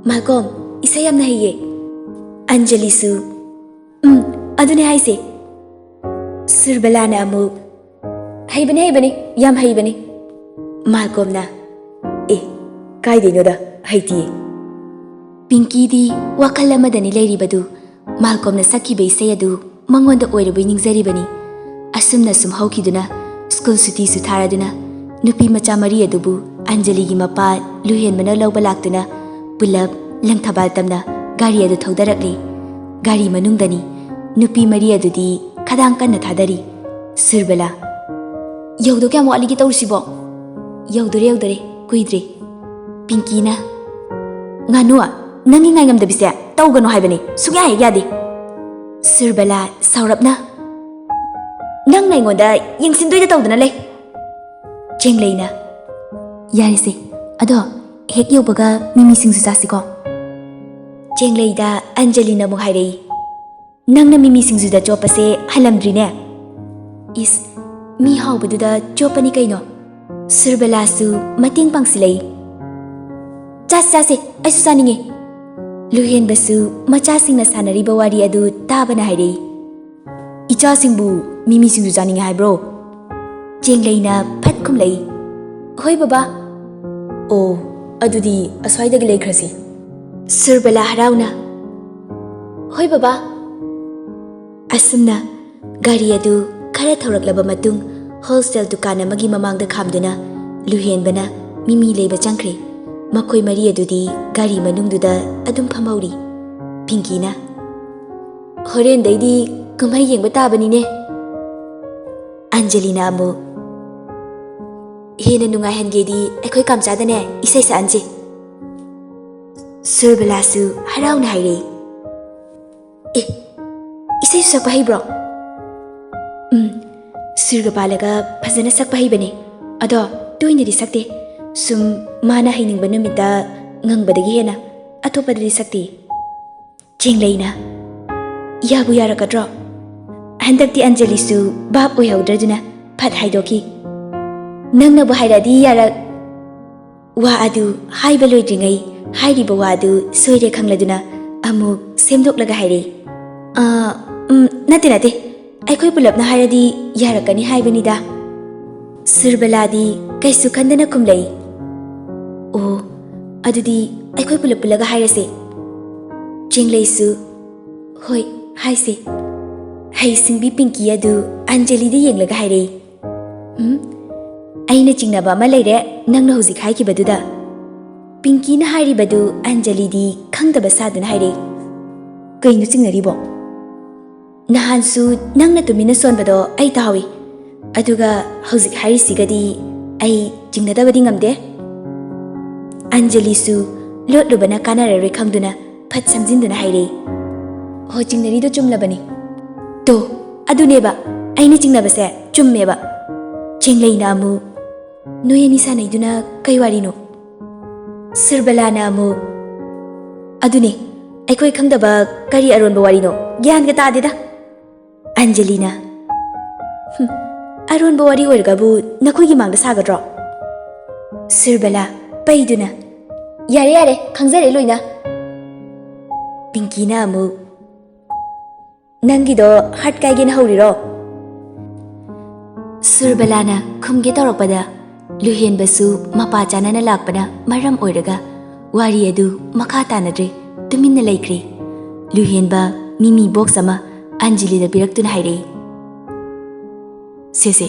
ꯃꯥꯜꯀꯣꯝ ꯏꯁꯩ ꯌꯥꯝꯅ ꯍꯩꯌꯦ꯫ ꯑꯟꯖꯂꯤꯁꯨ, ꯑꯗꯨꯅꯦ ꯍꯥꯏꯁꯦ꯫ ꯁꯨꯔꯕꯂꯥꯅ ꯑꯃꯨꯛ, ꯍꯩꯕꯅꯤ, ꯌꯥꯝ ꯍꯩꯕꯅꯤ꯫ ꯃꯥꯜꯀꯣꯝꯅ, ꯀꯥꯏꯗꯩꯅꯣꯗ, ꯍꯩꯇꯤꯌꯦ꯫ ꯄꯤꯡꯀꯤꯗꯤ ꯋꯥꯈꯜ ꯑꯃꯗꯅꯤ ꯂꯩꯔꯤꯕꯗꯨ꯫ ꯃꯥꯜꯀꯣꯝꯅ ꯁꯛꯈꯤꯕ ꯏꯁꯩ ꯑꯗꯨ ꯃꯉꯣꯟꯗ ꯑꯣꯏꯔꯕꯣꯏ ꯅꯤꯡꯖꯔꯤꯕꯅꯤ꯫ ꯑꯁꯨꯝꯅ ꯁꯨꯝ ꯍꯧꯈꯤꯗꯨꯅ ꯁ꯭ꯀꯨꯜ ꯁꯨꯇꯤꯁꯨ ꯊꯥꯔꯗꯨꯅ ꯅꯨꯄꯤ ꯃꯆꯥ 4 ꯑꯗꯨꯕꯨ ꯑꯟꯖꯂꯤꯒꯤ ꯃꯄꯥ ꯂꯨꯍꯦꯟꯕꯅ ꯂꯧꯕ ꯂꯥꯛꯇꯨꯅ ꯄꯨꯜꯂꯞ ꯂꯪꯊꯕꯥꯜ ꯇꯝꯅ ꯒꯥꯔꯤ ꯑꯗꯨ ꯊꯧꯗꯔꯛꯂꯤ꯫ ꯒꯥꯔꯤ ꯃꯅꯨꯡꯗꯅꯤ꯫ ꯅꯨꯄꯤ 4 ꯑꯗꯨꯗꯤ ꯈꯗꯥꯡ ꯀꯟꯅ ꯊꯥꯗꯔꯤ꯫ ꯁꯨꯔꯕꯂꯥ, ꯌꯧꯗꯣ ꯀꯌꯥꯝ ꯋꯥꯠꯂꯤꯒꯦ ꯇꯧꯔꯤꯁꯤꯕꯣ? ꯌꯧꯗꯣꯔꯦ, ꯀꯨꯏꯗ꯭ꯔꯦ꯫ ꯄꯤꯡꯀꯤꯅ, ꯉꯥꯅꯨ, ꯅꯪꯒꯤ ꯉꯥꯏꯉꯝꯗꯕꯤꯁꯦ ꯇꯧꯒꯅꯨ ꯍꯥꯏꯕꯅꯤ, ꯁꯨꯡꯌꯥ ꯍꯦꯛ ꯌꯥꯗꯦ꯫ ꯁꯨꯔꯕꯂꯥ ꯁꯥꯎꯔꯞꯅ, ꯅꯪꯅ ꯑꯩꯉꯣꯟꯗ ꯌꯦꯡꯁꯤꯟꯗꯣꯏꯗ ꯇꯧꯗꯅ ꯂꯩ꯫ ꯆꯤꯡꯂꯩꯅ, ꯌꯥꯔꯦꯁꯦ, ꯑꯗꯣ ꯍꯦꯛ ꯌꯧꯕꯒ ꯃꯤꯃꯤ ꯁꯤꯡꯖꯨ ꯆꯥꯁꯤꯀꯣ꯫ ꯆꯤꯡꯂꯩꯗ ꯑꯟꯖꯂꯤꯅ ꯑꯃꯨꯛ ꯍꯥꯏꯔꯛꯏ꯫ ꯅꯪꯅ ꯃꯤꯃꯤ ꯁꯤꯡꯖꯨꯗ ꯆꯣꯞꯄꯁꯦ ꯍꯜꯂꯝꯗ꯭ꯔꯤꯅꯦ꯫ ꯏꯁ, ꯃꯤ ꯍꯥꯎꯕꯗꯨꯗ ꯆꯣꯞꯄꯅꯤ ꯀꯩꯅꯣ꯫ ꯁꯨꯔꯕꯂꯥꯁꯨ ꯃꯇꯦꯡ ꯄꯥꯡꯁꯤꯜꯂꯛꯏ꯫ ꯆꯥꯁꯦ, ꯑꯩꯁꯨ ꯆꯥꯅꯤꯡꯉꯦ꯫ ꯂꯨꯍꯦꯟꯕꯁꯨ ꯃꯆꯥꯁꯤꯡꯅ ꯁꯥꯟꯅꯔꯤꯕ ꯋꯥꯔꯤ ꯑꯗꯨ ꯇꯥꯕꯅ ꯍꯥꯏꯔꯛꯏ꯫ ꯏꯆꯥꯁꯤꯡꯕꯨ ꯃꯤꯃꯤ ꯁꯤꯡꯖꯨ ꯆꯥꯅꯤꯡꯉꯦ ꯍꯥꯏꯕ꯭ꯔꯣ? ꯆꯤꯡꯂꯩꯅ ꯐꯠ ꯈꯨꯝꯂꯛꯏ꯫ ꯍꯣꯏ ꯕꯕꯥ꯫ ꯑꯣ, ꯑꯗꯨꯗꯤ ꯑꯁ꯭ꯋꯥꯏꯗꯒꯤ ꯂꯩꯈ꯭ꯔꯁꯤ꯫ ꯁꯨꯔꯕꯂꯥ ꯍꯔꯥꯎꯅ, ꯍꯣꯏ ꯕꯕꯥ꯫ ꯑꯁꯨꯝꯅ ꯒꯥꯔꯤ ꯑꯗꯨ ꯈꯔ ꯊꯧꯔꯛꯂꯕ ꯃꯇꯨꯡ ꯍꯣꯜꯁꯦꯜ ꯗꯨꯀꯥꯟ ꯑꯃꯒꯤ ꯃꯃꯥꯡꯗ ꯈꯥꯝꯗꯨꯅ ꯂꯨꯍꯦꯟꯕꯅ ꯃꯤꯃꯤ ꯂꯩꯕ ꯆꯪꯈ꯭ꯔꯦ꯫ ꯃꯈꯣꯏ 4 ꯑꯗꯨꯗꯤ ꯒꯥꯔꯤ ꯃꯅꯨꯡꯗꯨꯗ ꯑꯗꯨꯝ ꯐꯝꯍꯧꯔꯤ꯫ ꯄꯤꯡꯀꯤꯅ, ꯍꯣꯔꯦꯟꯗꯩꯗꯤ ꯀꯨꯝꯍꯩ ꯌꯦꯡꯕ ꯇꯥꯕꯅꯤꯅꯦ꯫ ꯑꯟꯖꯂꯤꯅ ꯑꯃꯨꯛ, ꯍꯦꯟꯅ ꯅꯨꯡꯉꯥꯏꯍꯟꯒꯦꯗꯤ ꯑꯩꯈꯣꯏ ꯀꯥꯝꯆꯥꯗꯅꯦ ꯏꯁꯩ ꯁꯛꯍꯟꯁꯤ꯫ ꯁꯨꯔꯕꯂꯥꯁꯨ ꯍꯔꯥꯎꯅ ꯍꯥꯏꯔꯛꯏ꯫ ꯏꯁꯩꯁꯨ ꯁꯛꯄ ꯍꯩꯕ꯭ꯔꯣ? ꯁꯨꯔꯒ ꯄꯥꯜꯂꯒ ꯐꯖꯅ ꯁꯛꯄ ꯍꯩꯕꯅꯦ, ꯑꯗꯣ ꯇꯣꯏꯅꯗꯤ ꯁꯛꯇꯦ꯫ ꯁꯨꯝ ꯃꯥꯅ ꯍꯩꯅꯤꯡꯕ ꯅꯨꯃꯤꯠꯇ ꯉꯪꯕꯗꯒꯤ ꯍꯦꯟꯅ ꯑꯇꯣꯞꯄꯗꯗꯤ ꯁꯛꯇꯦ꯫ ꯆꯤꯡꯂꯩꯅ, ꯌꯥꯕꯨ ꯌꯥꯔꯛꯀꯗ꯭ꯔꯣ? ꯍꯟꯗꯛꯇꯤ ꯑꯟꯖꯂꯤꯁꯨ ꯚꯥꯞ ꯑꯣꯏꯍꯧꯗ꯭ꯔꯗꯨꯅ ꯐꯠ ꯍꯥꯏꯗꯣꯛꯈꯤ꯫ ꯅꯪꯅꯕꯨ ꯍꯥꯏꯔꯛꯑꯗꯤ ꯌꯥꯔꯛ꯫ ꯋꯥ ꯑꯗꯨ ꯍꯥꯏꯕ ꯂꯣꯏꯗ꯭ꯔꯤꯉꯩ ꯍꯥꯏꯔꯤꯕ ꯋꯥ ꯑꯗꯨ ꯁꯣꯏꯔꯦ ꯈꯪꯂꯗꯨꯅ ꯑꯃꯨꯛ ꯁꯦꯝꯗꯣꯛꯂꯒ ꯍꯥꯏꯔꯛꯏ꯫ ꯅꯠꯇꯦ, ꯑꯩꯈꯣꯏ ꯄꯨꯂꯞꯅ ꯍꯥꯏꯔꯗꯤ ꯌꯥꯔꯛꯀꯅꯤ ꯍꯥꯏꯕꯅꯤꯗ꯫ ꯁꯨꯔꯕꯂꯥꯗꯤ ꯀꯩꯁꯨ ꯈꯟꯗꯅ ꯈꯨꯝꯂꯛꯏ꯫ ꯑꯣ, ꯑꯗꯨꯗꯤ ꯑꯩꯈꯣꯏ ꯄꯨꯜꯂꯒ ꯍꯥꯏꯔꯁꯦ꯫ ꯆꯤꯡꯂꯩꯁꯨ, ꯍꯣꯏ ꯍꯥꯏꯁꯦ ꯍꯩꯁꯤꯡꯕꯤ ꯄꯤꯡꯀꯤ ꯑꯗꯨ ꯑꯟꯖꯂꯤꯗ ꯌꯦꯡꯂꯒ ꯍꯥꯏꯔꯛꯏ, ꯑꯩꯅ ꯆꯤꯡꯅꯕ ꯑꯃ ꯂꯩꯔꯦ ꯅꯪꯅ ꯍꯧꯖꯤꯛ ꯍꯥꯏꯈꯤꯕꯗꯨꯗ꯫ ꯄꯤꯡꯀꯤꯅ ꯍꯥꯏꯔꯤꯕꯗꯨ ꯑꯟꯖꯂꯤꯗꯤ ꯈꯪꯗꯕ ꯁꯥꯗꯨꯅ ꯍꯥꯏꯔꯛꯏ, ꯀꯩꯅꯣ ꯆꯤꯡꯅꯔꯤꯕꯣ? ꯅꯍꯥꯟꯁꯨ ꯅꯪꯅ ꯇꯨꯃꯤꯟꯅ ꯁꯣꯟꯕꯗꯣ ꯑꯩ ꯇꯥꯍꯧꯏ, ꯑꯗꯨꯒ ꯍꯧꯖꯤꯛ ꯍꯥꯏꯔꯤꯁꯤꯒꯗꯤ ꯑꯩ ꯆꯤꯡꯅꯗꯕꯗꯤ ꯉꯝꯗꯦ꯫ ꯑꯟꯖꯂꯤꯁꯨ ꯂꯣꯠꯂꯨꯕꯅ ꯀꯥꯟꯅꯔꯔꯣꯏ ꯈꯪꯗꯨꯅ ꯐꯠ ꯁꯝꯖꯤꯟꯗꯨꯅ ꯍꯥꯏꯔꯛꯏ, ꯍꯣ ꯆꯤꯡꯅꯔꯤꯗꯣ ꯆꯨꯝꯂꯕꯅꯤ꯫ ꯇꯣ ꯑꯗꯨꯅꯦꯕ ꯑꯩꯅ ꯆꯤꯡꯅꯕꯁꯦ ꯆꯨꯝꯃꯦꯕ꯫ ꯆꯦꯡꯂꯩꯅ ꯑꯃꯨꯛ, ꯅꯣꯏ ꯑꯅꯤ ꯁꯥꯟꯅꯩꯗꯨꯅ ꯀꯩ ꯋꯥꯔꯤꯅꯣ? ꯁꯨꯔꯕꯂꯥꯅ ꯑꯃꯨꯛ, ꯑꯗꯨꯅꯦ ꯑꯩꯈꯣꯏ ꯈꯪꯗꯕ ꯀꯔꯤ ꯑꯔꯣꯟꯕ ꯋꯥꯔꯤꯅꯣ ꯒ꯭ꯌꯥꯟꯒ ꯇꯥꯗꯦꯗ꯫ ꯑꯟꯖꯂꯤꯅ, ꯑꯔꯣꯟꯕ ꯋꯥꯔꯤ ꯑꯣꯏꯔꯒꯕꯨ ꯅꯈꯣꯏꯒꯤ ꯃꯥꯡꯗ ꯁꯥꯒꯗ꯭ꯔꯣ? ꯁꯨꯔꯕꯂꯥ ꯄꯩꯗꯨꯅ, ꯌꯥꯔꯦ ꯌꯥꯔꯦ ꯈꯪꯖꯔꯦ ꯂꯣꯏꯅ꯫ ꯄꯤꯡꯀꯤꯅ ꯑꯃꯨꯛ, ꯅꯪꯒꯤꯗꯣ ꯍꯥꯔꯠ ꯀꯥꯏꯒꯦꯅ ꯍꯧꯔꯤꯔꯣ? ꯁꯨꯔꯕꯂꯥꯅ ꯈꯨꯝꯒꯦ ꯇꯧꯔꯛꯄꯗ ꯂꯨꯍꯦꯟꯕꯁꯨ ꯃꯄꯥ ꯆꯥꯅꯅ ꯂꯥꯛꯄꯅ ꯃꯔꯝ ꯑꯣꯏꯔꯒ ꯋꯥꯔꯤ ꯑꯗꯨ ꯃꯈꯥ ꯇꯥꯅꯗ꯭ꯔꯦ, ꯇꯨꯃꯤꯟꯅ ꯂꯩꯈ꯭ꯔꯦ꯫ ꯂꯨꯍꯦꯟꯕ ꯃꯤꯃꯤ ꯕꯣꯛꯁ ꯑꯃ ꯑꯟꯖꯂꯤꯗ ꯄꯤꯔꯛꯇꯨꯅ ꯍꯥꯏꯔꯛꯏ, ꯁꯦꯁꯦ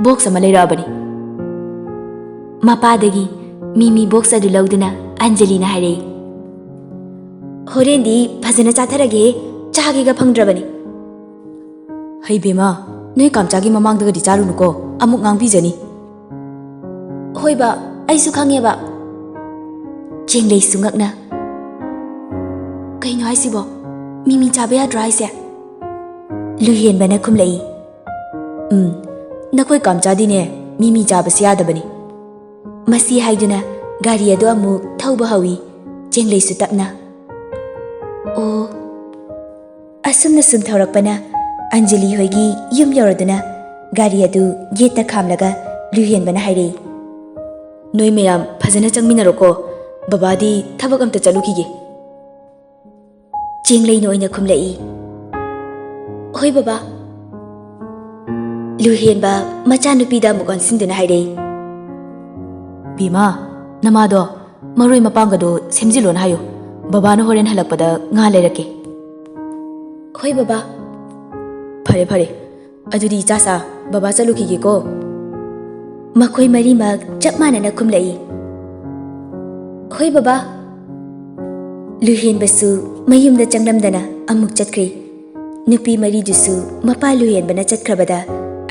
ꯕꯣꯛꯁ ꯑꯃ ꯂꯩꯔꯛꯑꯕꯅꯤ꯫ ꯃꯄꯥꯗꯒꯤ ꯃꯤꯃꯤ ꯕꯣꯛꯁ ꯑꯗꯨ ꯂꯧꯗꯨꯅ ꯑꯟꯖꯂꯤꯅ ꯍꯥꯏꯔꯛꯏ, ꯍꯣꯔꯦꯟꯗꯤ ꯐꯖꯅ ꯆꯥꯊꯔꯒꯦ, ꯆꯥꯒꯦꯒ ꯐꯪꯗ꯭ꯔꯕꯅꯤ꯫ ꯍꯩꯕꯦꯝꯃ, ꯅꯣꯏ ꯀꯥꯝꯆꯥꯒꯤ ꯃꯃꯥꯡꯗꯒꯗꯤ ꯆꯥꯔꯨꯅꯨꯀꯣ, ꯑꯃꯨꯛ ꯉꯥꯡꯕꯤꯖꯅꯤ꯫ ꯍꯣꯏꯕ ꯑꯩꯁꯨ ꯈꯪꯉꯦꯕ꯫ ꯆꯦꯡꯂꯩꯁꯨ ꯉꯛꯅ, ꯀꯩꯅꯣ ꯍꯥꯏꯁꯤꯕꯣ, ꯃꯤꯃꯤ ꯆꯥꯕ ꯌꯥꯗ꯭ꯔꯣ ꯍꯥꯏꯁꯦ? ꯂꯨꯍꯦꯟꯕꯅ ꯈꯨꯝꯂꯛꯏ, ꯅꯈꯣꯏ ꯀꯥꯝꯆꯥꯗꯤꯅꯦ ꯃꯤꯃꯤ ꯆꯥꯕꯁꯤ ꯌꯥꯗꯕꯅꯤ꯫ ꯃꯁꯤ ꯍꯥꯏꯗꯨꯅ ꯒꯥꯔꯤ ꯑꯗꯨ ꯑꯃꯨꯛ ꯊꯧꯕ ꯍꯧꯏ꯫ ꯆꯦꯡꯂꯩꯁꯨ ꯇꯞꯅ, ꯑꯣ꯫ ꯑꯁꯨꯝꯅ ꯁꯨꯝ ꯊꯧꯔꯛꯄꯅ ꯑꯟꯖꯂꯤ ꯍꯣꯏꯒꯤ ꯌꯨꯝ ꯌꯧꯔꯗꯨꯅ ꯒꯥꯔꯤ ꯑꯗꯨ ꯒꯦꯠꯇ ꯈꯥꯝꯂꯒ ꯂꯨꯍꯦꯟꯕꯅ ꯍꯥꯏꯔꯛꯏ, ꯅꯣꯏ ꯃꯌꯥꯝ ꯐꯖꯅ ꯆꯪꯃꯤꯟꯅꯔꯣꯀꯣ, ꯕꯕꯥꯗꯤ ꯊꯕꯛ ꯑꯝꯇ ꯆꯠꯂꯨꯈꯤꯒꯦ꯫ ꯆꯦꯡꯂꯩꯅ ꯑꯣꯏꯅ ꯈꯨꯝꯂꯛꯏ, ꯍꯣꯏ ꯕꯕꯥ꯫ ꯂꯨꯍꯦꯟꯕ ꯃꯆꯥꯅꯨꯄꯤꯗ ꯑꯃꯨꯛ ꯑꯣꯟꯁꯤꯟꯗꯨꯅ ꯍꯥꯏꯔꯛꯏ, ꯕꯤꯃꯥ, ꯅꯃꯥꯗꯣ ꯃꯔꯣꯏ ꯃꯄꯥꯡꯒꯗꯣ ꯁꯦꯝꯖꯤꯜꯂꯣꯅ ꯍꯥꯏꯌꯨ, ꯕꯕꯥꯅ ꯍꯣꯔꯦꯟ ꯍꯜꯂꯛꯄꯗ ꯉꯥ ꯂꯩꯔꯛꯀꯦ꯫ ꯍꯣꯏ ꯕꯕꯥ꯫ ꯐꯔꯦ ꯐꯔꯦ, ꯑꯗꯨꯗꯤ ꯏꯆꯥꯁꯥ ꯕꯕꯥ ꯆꯠꯂꯨꯈꯤꯒꯦꯀꯣ꯫ ꯃꯈꯣꯏ ꯃꯔꯤꯃꯛ ꯆꯞ ꯃꯥꯟꯅꯅ ꯈꯨꯝꯂꯛꯏ, ꯍꯣꯏ ꯕꯕꯥ꯫ ꯂꯨꯍꯦꯟꯕꯁꯨ ꯃꯌꯨꯝꯗ ꯆꯪꯂꯝꯗꯅ ꯑꯃꯨꯛ ꯆꯠꯈ꯭ꯔꯦ꯫ ꯅꯨꯄꯤ ꯃꯔꯤꯗꯨꯁꯨ ꯃꯄꯥ ꯂꯨꯍꯦꯟꯕꯅ ꯆꯠꯈ꯭ꯔꯕꯗ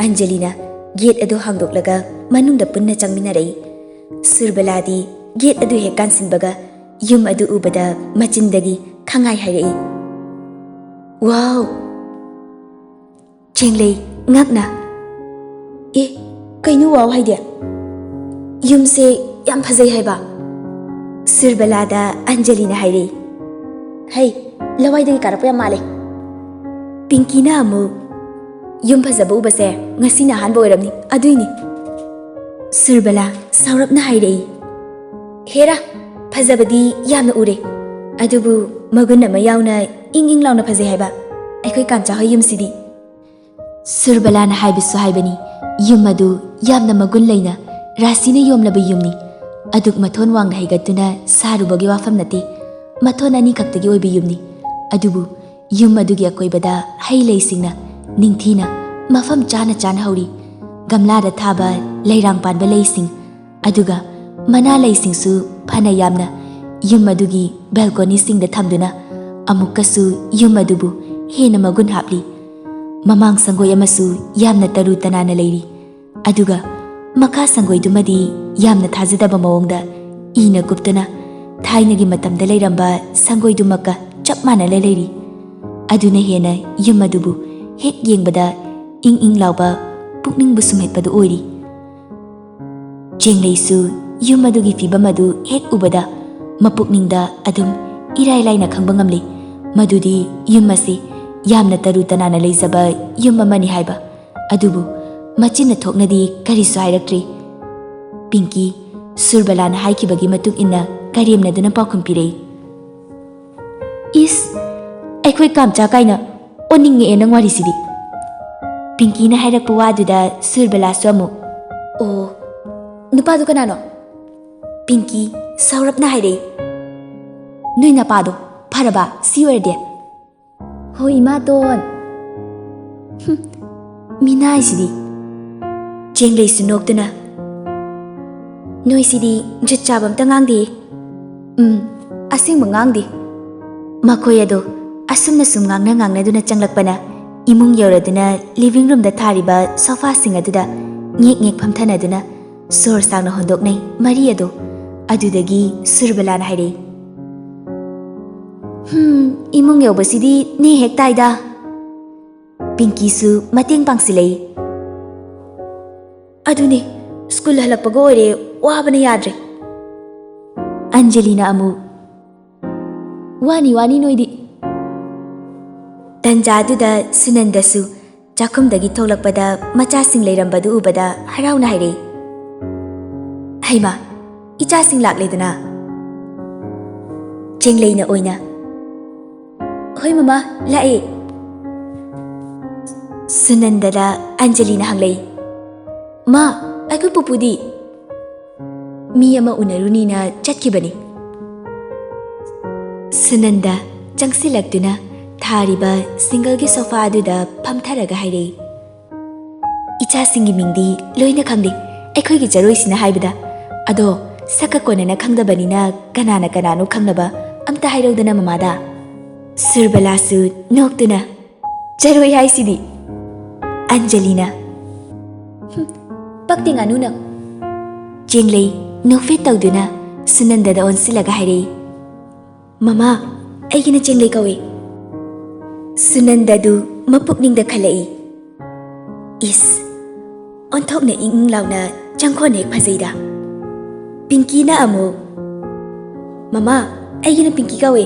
ꯑꯟꯖꯂꯤꯅ ꯒꯦꯠ ꯑꯗꯨ ꯍꯥꯡꯗꯣꯛꯂꯒ ꯃꯅꯨꯡꯗ ꯄꯨꯟꯅ ꯆꯪꯃꯤꯟꯅꯔꯛꯏ꯫ ꯁꯨꯔꯕꯂꯥꯗꯤ ꯒꯦꯠ ꯑꯗꯨ ꯍꯦꯛ ꯀꯥꯟꯁꯤꯟꯕꯒ ꯌꯨꯝ ꯑꯗꯨ ꯎꯕꯗ ꯃꯆꯤꯟꯗꯒꯤ ꯈꯪꯍꯥꯏ ꯍꯥꯏꯔꯛꯏ, ꯋꯥꯎ! ꯆꯦꯡꯂꯩ ꯉꯛꯅ, ꯀꯩꯅꯣ ꯋꯥꯎ ꯍꯥꯏꯗꯤ? ꯌꯨꯝꯁꯦ ꯌꯥꯝ ꯐꯖꯩ ꯍꯥꯏꯕ꯫ ꯁꯨꯔꯕꯂꯥꯗ ꯑꯟꯖꯂꯤꯅ ꯍꯥꯏꯔꯛꯏ, ꯍꯩ ꯂꯋꯥꯏꯗꯒꯤ ꯀꯥꯔꯛꯄ ꯌꯥꯝ ꯃꯥꯜꯂꯦ꯫ ꯄꯤꯡꯀꯤꯅ ꯑꯃꯨꯛ, ꯌꯨꯝ ꯐꯖꯕ ꯎꯕꯁꯦ ꯉꯁꯤꯅ ꯑꯍꯥꯟꯕ ꯑꯣꯏꯔꯝꯅꯤ, ꯑꯗꯨꯏꯅꯤ꯫ ꯁꯨꯔꯕꯂꯥ ꯁꯥꯎꯔꯞꯅ ꯍꯥꯏꯔꯛꯏ, ꯍꯦꯔꯥ ꯐꯖꯕꯗꯤ ꯌꯥꯝꯅ ꯎꯔꯦ, ꯑꯗꯨꯕꯨ ꯃꯒꯨꯟ ꯑꯃ ꯌꯥꯎꯅ ꯏꯪ ꯏꯪ ꯂꯥꯎꯅ ꯐꯖꯩ ꯍꯥꯏꯕ ꯑꯩꯈꯣꯏ ꯀꯥꯝꯆꯥ ꯍꯣꯏ ꯌꯨꯝꯁꯤꯗꯤ꯫ ꯁꯨꯔꯕꯂꯥꯅ ꯍꯥꯏꯕꯁꯨ ꯍꯥꯏꯕꯅꯤ, ꯌꯨꯝ ꯑꯗꯨ ꯌꯥꯝꯅ ꯃꯒꯨꯟ ꯂꯩꯅ ꯔꯥꯁꯤꯅ ꯌꯣꯝꯂꯕ ꯌꯨꯝꯅꯤ꯫ ꯑꯗꯨꯛ ꯃꯊꯣꯟ ꯋꯥꯡꯅ ꯍꯩꯒꯠꯇꯨꯅ ꯁꯥꯔꯨꯕꯒꯤ ꯋꯥꯐꯝ ꯅꯠꯇꯦ, ꯃꯊꯣꯟ ꯑꯅꯤ ꯈꯛꯇꯒꯤ ꯑꯣꯏꯕ ꯌꯨꯝꯅꯤ꯫ ꯑꯗꯨꯕꯨ ꯌꯨꯝ ꯑꯗꯨꯒꯤ ꯑꯀꯣꯏꯕꯗ ꯍꯩ ꯂꯩꯁꯤꯡꯅ ꯅꯤꯡꯊꯤꯅ ꯃꯐꯝ ꯆꯥꯅ ꯆꯥꯅ ꯍꯧꯔꯤ꯫ ꯒꯝꯂꯥꯗ ꯊꯥꯕ ꯂꯩꯔꯥꯡ ꯄꯥꯟꯕ ꯂꯩꯁꯤꯡ, ꯑꯗꯨꯒ ꯃꯅꯥ ꯂꯩꯁꯤꯡꯁꯨ ꯐꯅ ꯌꯥꯝꯅ ꯌꯨꯝ ꯑꯗꯨꯒꯤ ꯕꯦꯜꯀꯣꯅꯤꯁꯤꯡꯗ ꯊꯝꯗꯨꯅ ꯑꯃꯨꯛꯀꯁꯨ ꯌꯨꯝ ꯑꯗꯨꯕꯨ ꯍꯦꯟꯅ ꯃꯒꯨꯟ ꯍꯥꯞꯂꯤ꯫ ꯃꯃꯥꯡ ꯁꯪꯒꯣꯏ ꯑꯃꯁꯨ ꯌꯥꯝꯅ ꯇꯔꯨ ꯇꯅꯥꯟꯅ ꯂꯩꯔꯤ, ꯑꯗꯨꯒ ꯃꯈꯥ ꯁꯪꯒꯣꯏꯗꯨꯃꯗꯤ ꯌꯥꯝꯅ ꯊꯥꯖꯗꯕ ꯃꯑꯣꯡꯗ ꯏꯅ ꯀꯨꯞꯇꯨꯅ ꯊꯥꯏꯅꯒꯤ ꯃꯇꯝꯗ ꯂꯩꯔꯝꯕ ꯁꯪꯒꯣꯏꯗꯨꯃꯛꯀ ꯆꯞ ꯃꯥꯟꯅꯅ ꯂꯩꯔꯤ꯫ ꯑꯗꯨꯅ ꯍꯦꯟꯅ ꯌꯨꯝ ꯑꯗꯨꯕꯨ ꯍꯦꯛ ꯌꯦꯡꯕꯗ ꯏꯪ ꯏꯪ ꯂꯥꯎꯕ, ꯄꯨꯛꯅꯤꯡꯕꯨ ꯁꯨꯝꯍꯠꯄꯗꯨ ꯑꯣꯏꯔꯤ꯫ ꯆꯦꯡꯂꯩꯁꯨ ꯌꯨꯝ ꯑꯗꯨꯒꯤ ꯐꯤꯕꯝ ꯑꯗꯨ ꯍꯦꯛ ꯎꯕꯗ ꯃꯄꯨꯛꯅꯤꯡꯗ ꯑꯗꯨꯝ ꯏꯔꯥꯏ ꯂꯥꯏꯅ ꯈꯪꯕ ꯉꯝꯂꯤ ꯃꯗꯨꯗꯤ ꯌꯨꯝ ꯑꯁꯤ ꯌꯥꯝꯅ ꯇꯔꯨ ꯇꯅꯥꯟꯅ ꯂꯩꯖꯕ ꯌꯨꯝ ꯑꯃꯅꯤ ꯍꯥꯏꯕ꯫ ꯑꯗꯨꯕꯨ ꯃꯆꯤꯟꯅ ꯊꯣꯛꯅꯗꯤ ꯀꯔꯤꯁꯨ ꯍꯥꯏꯔꯛꯇ꯭ꯔꯤ꯫ ꯄꯤꯡꯀꯤ ꯁꯨꯔꯕꯂꯥꯅ ꯍꯥꯏꯈꯤꯕꯒꯤ ꯃꯇꯨꯡ ꯏꯟꯅ ꯀꯔꯦꯝꯅꯗꯨꯅ ꯄꯥꯎꯈꯨꯝ ꯄꯤꯔꯛꯏ, ꯏꯁ ꯑꯩꯈꯣꯏ ꯀꯥꯝꯆꯥ ꯀꯥꯏꯅ ꯑꯣꯟꯅꯤꯡꯉꯛꯑꯦ ꯅꯪ ꯋꯥꯔꯤꯁꯤꯗꯤ꯫ ꯄꯤꯡꯀꯤꯅ ꯍꯥꯏꯔꯛꯄ ꯋꯥꯗꯨꯗ ꯁꯨꯔꯕꯂꯥꯁꯨ ꯑꯃꯨꯛ, ꯑꯣ ꯅꯨꯄꯥꯗꯨ ꯀꯅꯥꯅꯣ? ꯄꯤꯡꯀꯤ ꯁꯥꯎꯔꯞꯅ ꯍꯥꯏꯔꯛꯏ, ꯅꯣꯏ ꯅꯄꯥꯗꯣ ꯐꯔꯕ ꯁꯤ ꯑꯣꯏꯔꯗꯤ? ꯍꯣꯏ ꯏꯃꯥꯇꯣꯟ꯫ ꯃꯤꯅꯥꯏꯁꯤꯗꯤ ꯆꯦꯡꯂꯩꯁꯨ ꯅꯣꯛꯇꯨꯅ ꯅꯣꯏꯁꯤꯗꯤ ꯖꯨꯠ ꯆꯥꯕ ꯑꯝꯇ ꯉꯥꯡꯗꯦ ꯑꯁꯦꯡꯕ ꯉꯥꯡꯗꯦ ꯃꯈꯣꯏ ꯑꯗꯣ ꯑꯁꯨꯝꯅ ꯁꯨꯝ ꯉꯥꯡꯅꯗꯨꯅ ꯆꯪꯂꯛꯄꯅ ꯏꯃꯨꯡ ꯌꯧꯔꯗꯨꯅ ꯂꯤꯚꯤꯡ ꯔꯨꯝꯗ ꯊꯥꯔꯤꯕ ꯁꯣꯐꯥꯁꯤꯡ ꯑꯗꯨꯗ ꯉꯦꯛ ꯐꯝꯊꯅꯗꯨꯅ ꯁꯣꯔ ꯁꯥꯡꯅ ꯍꯣꯟꯗꯣꯛꯅꯩ ꯃꯔꯤ ꯑꯗꯣ ꯑꯗꯨꯗꯒꯤ ꯁꯨꯔꯕꯂꯥꯅ ꯍꯥꯏꯔꯛꯏ ꯏꯃꯨꯡ ꯌꯧꯕꯁꯤꯗꯤ ꯅꯦ ꯍꯦꯛ ꯇꯥꯏꯗ ꯄꯤꯡꯀꯤꯁꯨ ꯃꯇꯦꯡ ꯄꯥꯡꯁꯤꯜꯂꯛꯏ ꯑꯗꯨꯅꯦ ꯁ꯭ꯀꯨꯜ ꯍꯜꯂꯛꯄꯒ ꯑꯣꯏꯔꯦ ꯋꯥꯕꯅ ꯌꯥꯗ꯭ꯔꯦ ꯑꯟꯖꯂꯤꯅ ꯑꯃꯨꯛ ꯋꯥꯅꯤ ꯅꯣꯏꯗꯤ ꯇꯟꯖꯥꯗꯨꯗ ꯁꯨꯅꯟꯗꯁꯨ ꯆꯥꯛꯈꯨꯝꯗꯒꯤ ꯊꯣꯛꯂꯛꯄꯗ ꯃꯆꯥꯁꯤꯡ ꯂꯩꯔꯝꯕꯗꯨ ꯎꯕꯗ ꯍꯔꯥꯎꯅ ꯍꯥꯏꯔꯛꯏ ꯍꯩꯃꯥ ꯏꯆꯥꯁꯤꯡ ꯂꯥꯛꯂꯦꯗꯅ ꯆꯦꯡꯂꯩꯅ ꯑꯣꯏꯅ ꯍꯣꯏ ꯃꯃꯥ ꯂꯥꯛꯑꯦ ꯁꯨꯅꯟꯗꯗ ꯑꯟꯖꯂꯤꯅ ꯍꯪꯂꯛꯏ ꯃꯥ ꯑꯩꯈꯣꯏ ꯄꯨꯄꯨꯗꯤ ꯃꯤ ꯑꯃ ꯎꯅꯔꯨꯅꯤꯅ ꯆꯠꯈꯤꯕꯅꯤ ꯁꯨꯅꯟꯗ ꯆꯪꯁꯤꯜꯂꯛꯇꯨꯅ ꯊꯥꯔꯤꯕ ꯁꯤꯡꯒꯜꯒꯤ ꯁꯣꯐꯥ ꯑꯗꯨꯗ ꯐꯝꯊꯔꯒ ꯍꯥꯏꯔꯛꯏ ꯏꯆꯥꯁꯤꯡꯒꯤ ꯃꯤꯡꯗꯤ ꯂꯣꯏꯅ ꯈꯪꯗꯦ ꯑꯩꯈꯣꯏꯒꯤ ꯆꯔꯣꯏꯁꯤꯅ ꯍꯥꯏꯕꯗ ꯑꯗꯣ ꯁꯛꯀ ꯀꯣꯟꯅꯅ ꯈꯪꯗꯕꯅꯤꯅ ꯀꯅꯥꯅꯣ ꯈꯪꯅꯕ ꯑꯝꯇ ꯍꯥꯏꯔꯧꯗꯅ ꯃꯃꯥꯗ ꯁꯨꯔꯕꯂꯥꯁꯨ ꯅꯣꯛꯇꯨꯅ ꯆꯔꯣꯏ ꯍꯥꯏꯁꯤꯗꯤ ꯑꯟꯖꯂꯤꯅ ꯄꯛꯇꯦ ꯉꯥꯅꯨ ꯅꯪ ꯆꯦꯡꯂꯩ ꯅꯣꯛꯐꯦꯠ ꯇꯧꯗꯨꯅ ꯁꯨꯅꯟꯗꯗ ꯑꯣꯟꯁꯤꯜꯂꯒ ꯍꯥꯏꯔꯛꯏ ꯃꯃꯥ ꯑꯩꯒꯤꯅ ꯆꯦꯡꯂꯩ ꯀꯧꯏ ꯁꯨꯅꯟꯗꯗꯨ ꯃꯄꯨꯛꯅꯤꯡꯗ ꯈꯜꯂꯛꯏ ꯏꯁ ꯑꯣꯟꯊꯣꯛꯅ ꯏꯪ ꯂꯥꯎꯅ ꯆꯪꯈꯣꯟ ꯍꯦꯛ ꯐꯖꯩꯗ ꯄꯤꯡꯀꯤꯅ ꯑꯃꯨꯛ ꯃꯃꯥ ꯑꯩꯒꯤꯅ ꯄꯤꯡꯀꯤ ꯀꯧꯏ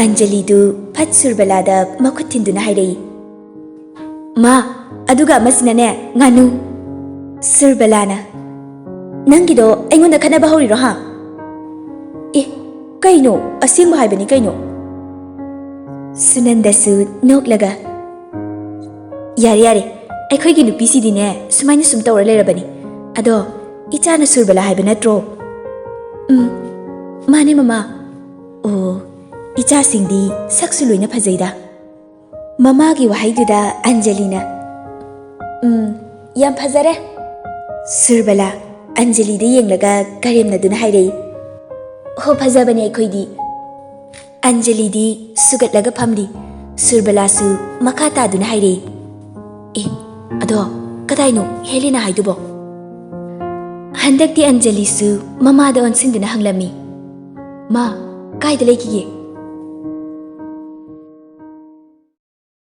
ꯑꯟꯖꯂꯤꯗꯨ ꯐꯠ ꯁꯨꯔꯕꯂꯥꯗ ꯃꯈꯨꯠ ꯊꯤꯟꯗꯨꯅ ꯍꯥꯏꯔꯛꯏ ꯃꯥ ꯑꯗꯨꯒ ꯑꯃꯁꯤꯅꯅꯦ ꯉꯥꯅꯨ ꯁꯨꯔꯕꯂꯥꯅ ꯅꯪꯒꯤꯗꯣ ꯑꯩꯉꯣꯟꯗ ꯈꯠꯅꯕ ꯍꯧꯔꯤꯔꯣ ꯍꯥ ꯑꯦ ꯀꯩꯅꯣ ꯑꯁꯦꯡꯕ ꯍꯥꯏꯕꯅꯤ ꯀꯩꯅꯣ ꯁꯨꯅꯟꯗꯁꯨ ꯅꯣꯛꯂꯒ ꯌꯥꯔꯦ ꯑꯩꯈꯣꯏꯒꯤ ꯅꯨꯄꯤꯁꯤꯗꯤꯅꯦ ꯁꯨꯃꯥꯏꯅ ꯁꯨꯝ ꯇꯧꯔ ꯂꯩꯔꯕꯅꯤ ꯑꯗꯣ ꯏꯆꯥꯅ ꯁꯨꯔꯕꯂꯥ ꯍꯥꯏꯕ ꯅꯠꯇ꯭ꯔꯣ ꯃꯥꯅꯦ ꯃꯃꯥ ꯑꯣ ꯏꯆꯥꯁꯤꯡꯗꯤ ꯁꯛꯁꯨ ꯂꯣꯏꯅ ꯐꯖꯩꯗ ꯃꯃꯥꯒꯤ ꯋꯥꯍꯩꯗꯨꯗ ꯑꯟꯖꯂꯤꯅ ꯌꯥꯝ ꯐꯖꯔꯦ ꯁꯨꯔꯕꯂꯥ ꯑꯟꯖꯂꯤꯗ ꯌꯦꯡꯂꯒ ꯀꯔꯦꯝꯅꯗꯨꯅ ꯍꯥꯏꯔꯛꯏ ꯍꯣ ꯐꯖꯕꯅꯦ ꯑꯩꯈꯣꯏꯗꯤ ꯑꯟꯖꯂꯤꯗꯤ ꯁꯨꯒꯠꯂꯒ ꯐꯝꯂꯤ ꯁꯨꯔꯕꯂꯥꯁꯨ ꯃꯈꯥ ꯇꯥꯗꯨꯅ ꯍꯥꯏꯔꯛꯏ ꯑꯦ ꯑꯗꯣ ꯀꯗꯥꯏꯅꯣ ꯍꯦꯂꯤꯅ ꯍꯥꯏꯗꯨꯕꯣ ꯍꯟꯗꯛꯇꯤ ꯑꯟꯖꯂꯤꯁꯨ ꯃꯃꯥꯗ ꯑꯣꯟꯁꯤꯟꯗꯨꯅ ꯍꯪꯂꯝꯃꯤ ꯃꯥ ꯀꯥꯏꯗ ꯂꯩꯈꯤꯒꯦ